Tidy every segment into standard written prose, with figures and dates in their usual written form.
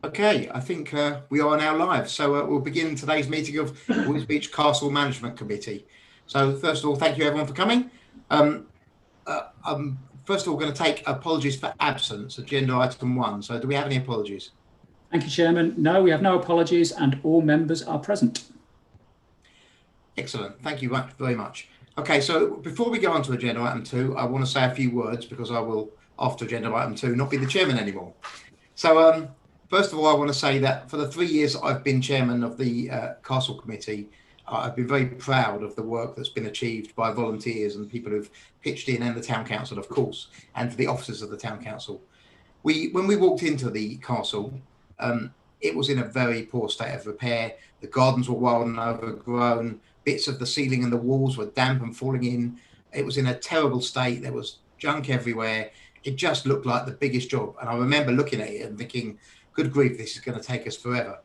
Okay, I think we are now live. So we'll begin today's meeting of Wisbech Castle Management Committee. So first of all, thank you everyone for coming. First of all, going to take apologies for absence, agenda item 1. So do we have any apologies? Thank you, Chairman. No, we have no apologies and all members are present. Excellent. Thank you very much. Okay, so before we go on to agenda item 2, I want to say a few words because I will, after agenda item 2, not be the chairman anymore. So first of all, I want to say that for the 3 years I've been chairman of the Castle Committee, I've been very proud of the work that's been achieved by volunteers and people who've pitched in, and the Town Council, of course, and for the officers of the Town Council. When we walked into the castle, it was in a very poor state of repair. The gardens were wild and overgrown. Bits of the ceiling and the walls were damp and falling in. It was in a terrible state. There was junk everywhere. It just looked like the biggest job. And I remember looking at it and thinking, good grief, this is going to take us forever.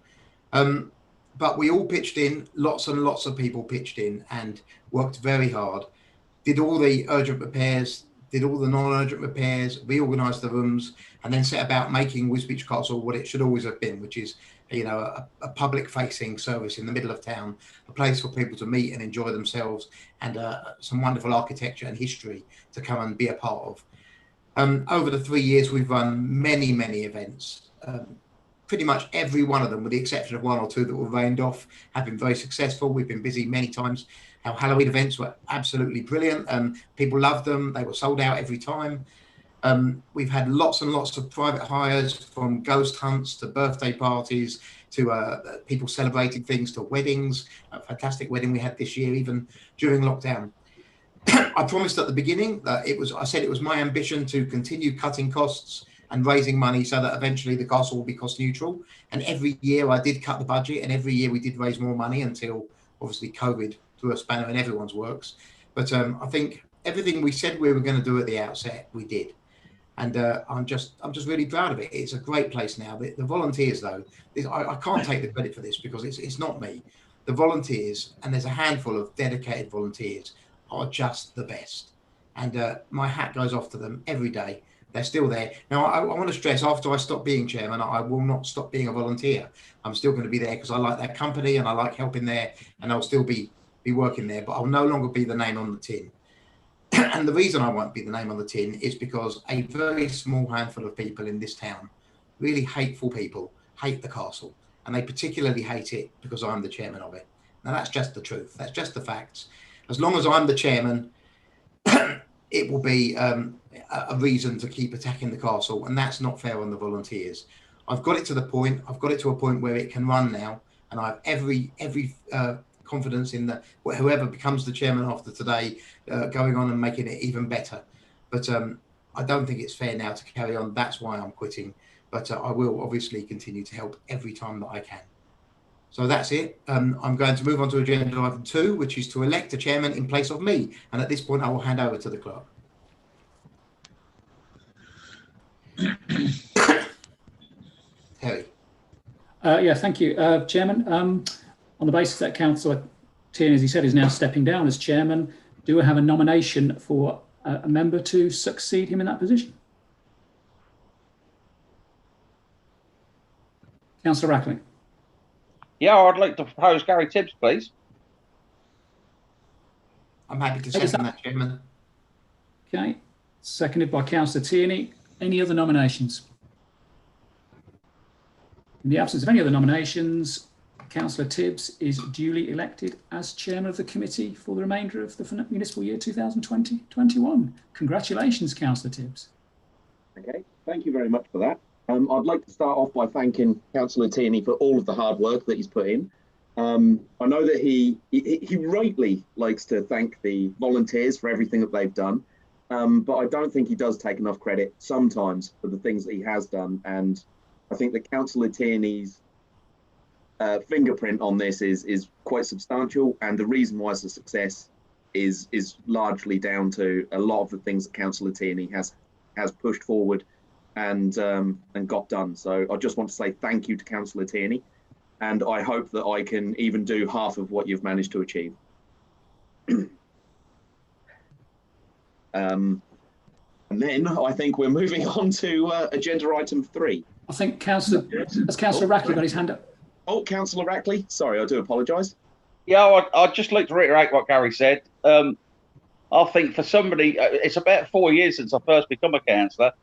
But we all pitched in, lots and lots of people pitched in and worked very hard, did all the urgent repairs, did all the non-urgent repairs, reorganised the rooms, and then set about making Wisbech Castle what it should always have been, which is, you know, a public-facing service in the middle of town, a place for people to meet and enjoy themselves, and some wonderful architecture and history to come and be a part of. Over the 3 years, we've run many, many events. Pretty much every one of them, with the exception of 1 or 2 that were rained off, have been very successful. We've been busy many times. Our Halloween events were absolutely brilliant. People loved them. They were sold out every time. We've had lots and lots of private hires, from ghost hunts to birthday parties to people celebrating things, to weddings. A fantastic wedding we had this year, even during lockdown. I promised at the beginning that I said it was my ambition to continue cutting costs and raising money so that eventually the castle will be cost neutral. And every year I did cut the budget, and every year we did raise more money until obviously COVID threw a spanner in everyone's works. But I think everything we said we were going to do at the outset, we did. And I'm just really proud of it. It's a great place now. The volunteers, though, I can't take the credit for this because it's not me. The volunteers, and there's a handful of dedicated volunteers, are just the best. And my hat goes off to them every day. They're still there. Now, I want to stress, after I stop being chairman, I will not stop being a volunteer. I'm still going to be there because I like their company and I like helping there, and I'll still be working there, but I'll no longer be the name on the tin. And the reason I won't be the name on the tin is because a very small handful of people in this town, really hateful people, hate the castle, and they particularly hate it because I'm the chairman of it. Now, that's just the truth. That's just the facts. As long as I'm the chairman, it will be a reason to keep attacking the castle, and that's not fair on the volunteers. I've got it to a point where it can run now, and I have every confidence in whoever becomes the chairman after today going on and making it even better. But I don't think it's fair now to carry on. That's why I'm quitting. But I will obviously continue to help every time that I can. So that's it. I'm going to move on to agenda item 2, which is to elect a chairman in place of me. And at this point, I will hand over to the clerk. Terry. Yeah, thank you, Chairman. On the basis that Councillor Tierney, as he said, is now stepping down as chairman, do we have a nomination for a member to succeed him in that position? Councillor Rackling. Yeah, I'd like to propose Gary Tibbs, please. I'm happy to second that, Chairman. Okay, seconded by Councillor Tierney. Any other nominations? In the absence of any other nominations, Councillor Tibbs is duly elected as chairman of the committee for the remainder of the municipal year 2020-21. Congratulations, Councillor Tibbs. Okay, thank you very much for that. I'd like to start off by thanking Councillor Tierney for all of the hard work that he's put in. I know that he rightly likes to thank the volunteers for everything that they've done, but I don't think he does take enough credit sometimes for the things that he has done. And I think that Councillor Tierney's fingerprint on this is quite substantial, and the reason why it's a success is largely down to a lot of the things that Councillor Tierney has pushed forward and got done. So I just want to say thank you to Councillor Tierney, and I hope that I can even do half of what you've managed to achieve. And then I think we're moving on to agenda item 3. I think Councillor Rackley got his hand up. Oh, Councillor Rackley. Sorry, I do apologise. Yeah, I'd just like to reiterate what Gary said. I think for somebody, it's about 4 years since I first become a councillor,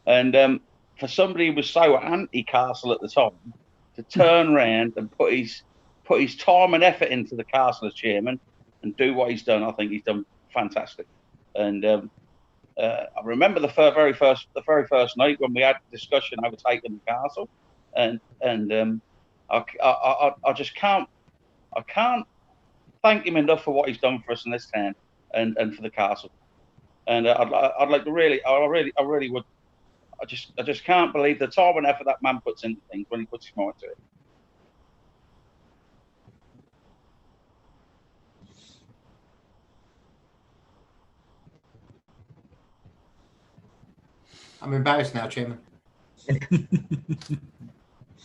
and for somebody who was so anti-castle at the time to turn around and put his time and effort into the castle as chairman and do what he's done, I think he's done fantastic. And I remember the very first night when we had a discussion over taking the castle, and I just can't thank him enough for what he's done for us in this town and for the castle. And I'd like to I really would. I just can't believe the time and effort that man puts into things when he puts his mind to it. I'm embarrassed now, Chairman.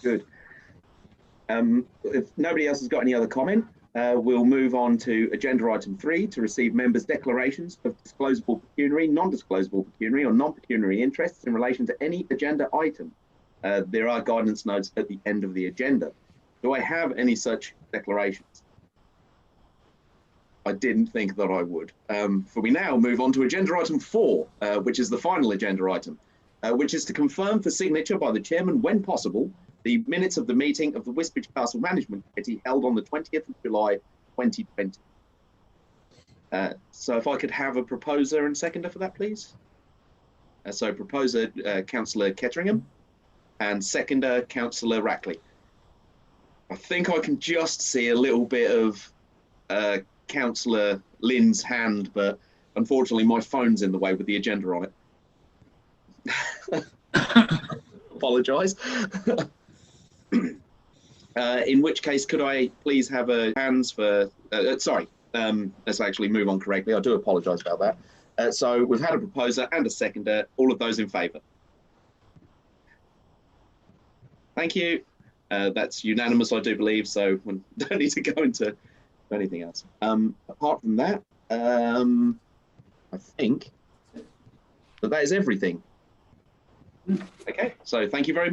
Good. If nobody else has got any other comment, we'll move on to agenda item 3 to receive members' declarations of disclosable pecuniary, non-disclosable pecuniary, or non-pecuniary interests in relation to any agenda item. There are guidance notes at the end of the agenda. Do I have any such declarations? I didn't think that I would. For we now move on to agenda item 4, which is the final agenda item, which is to confirm for signature by the chairman, when possible, the minutes of the meeting of the Wisbech Castle Management Committee held on the 20th of July 2020. So if I could have a proposer and seconder for that, please. So proposer, Councillor Ketteringham, and seconder, Councillor Rackley. I think I can just see a little bit of Councillor Lynn's hand, but unfortunately my phone's in the way with the agenda on it. Apologise. In which case, could I please have a hands for, sorry, let's actually move on correctly. I do apologise about that. So we've had a proposer and a seconder, all of those in favour. Thank you. That's unanimous, I do believe, so we don't need to go into anything else. Apart from that, I think that is everything. Okay, so thank you very much.